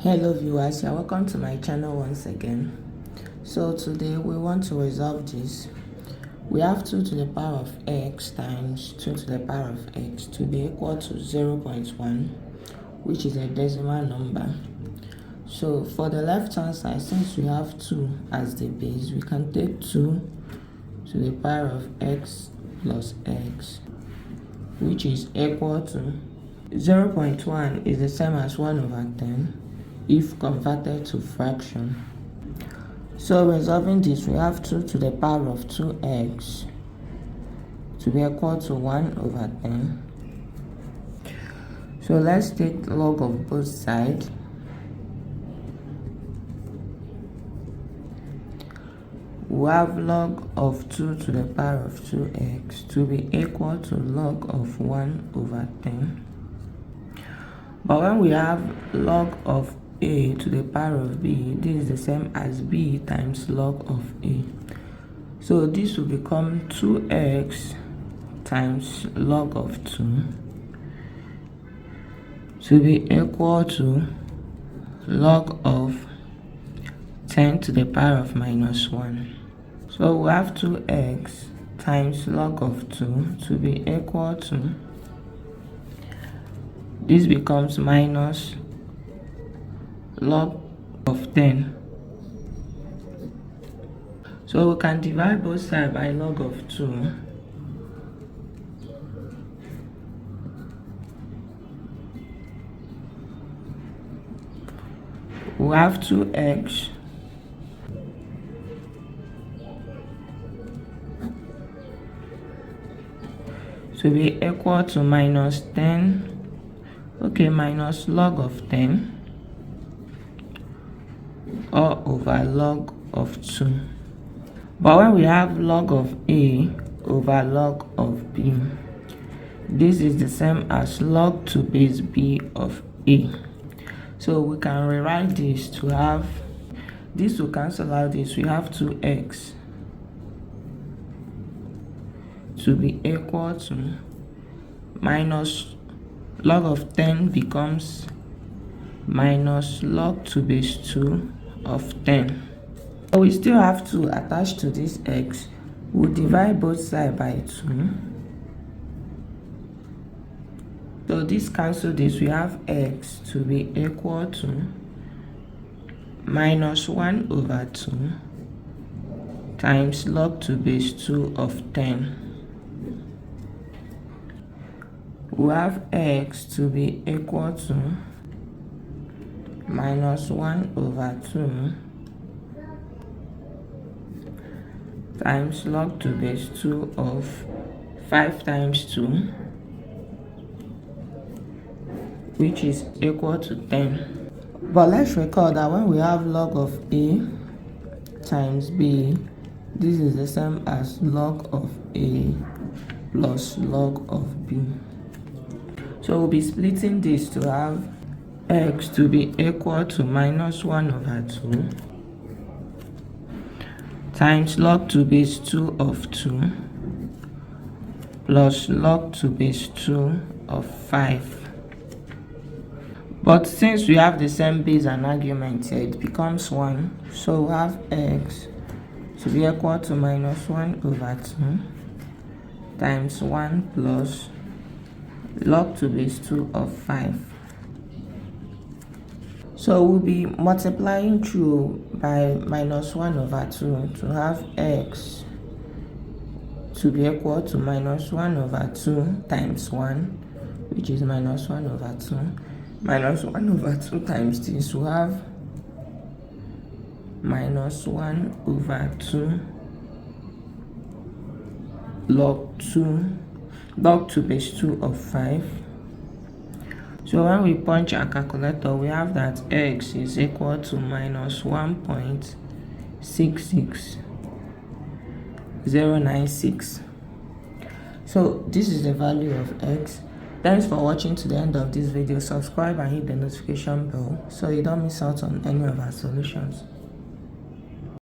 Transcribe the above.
Hello viewers, you're welcome to my channel once again. So today we want to resolve this. We have 2 to the power of x times 2 to the power of x to be equal to 0.1, which is a decimal number. So for the left hand side, since we have 2 as the base, we can take 2 to the power of x plus x, which is equal to 0.1 is the same as 1 over 10 if converted to fraction. So resolving this, we have 2 to the power of 2x to be equal to 1 over 10. So let's take log of both sides. We have log of 2 to the power of 2x to be equal to log of 1 over 10. But when we have log of a to the power of b, this is the same as b times log of a. So this will become 2x times log of 2 to be equal to log of 10 to the power of minus 1. So we have 2x times log of 2 to be equal to, this becomes minus log of 10. So we can divide both sides by log of 2. We have 2x to be equal to minus 10, minus log of 10 all over log of 2. But when we have log of a over log of b, this is the same as log to base b of a. So we can rewrite this to have, this will cancel out this, we have 2x to be equal to minus log of 10 becomes minus log to base 2 of 10. So we still have to attach to this x. We'll divide both sides by 2. So this cancel this, we have x to be equal to minus 1 over 2 times log to base 2 of 10. We have x to be equal to minus 1 over 2 times log to base 2 of 5 times 2, which is equal to 10. But let's recall that when we have log of a times b, this is the same as log of a plus log of b. So we'll be splitting this to have x to be equal to minus 1 over 2 times log to base 2 of 2 plus log to base 2 of 5. But since we have the same base and argument here, it becomes 1. So we have x to be equal to minus 1 over 2 times 1 plus log to base 2 of 5. So we'll be multiplying through by minus 1 over 2 to have x to be equal to minus 1 over 2 times 1, which is minus 1 over 2. Minus 1 over 2 times this, we have minus 1 over 2 log to base 2 of 5. So when we punch our calculator, we have that x is equal to minus 1.66096. So this is the value of x. Thanks for watching to the end of this video. Subscribe and hit the notification bell so you don't miss out on any of our solutions.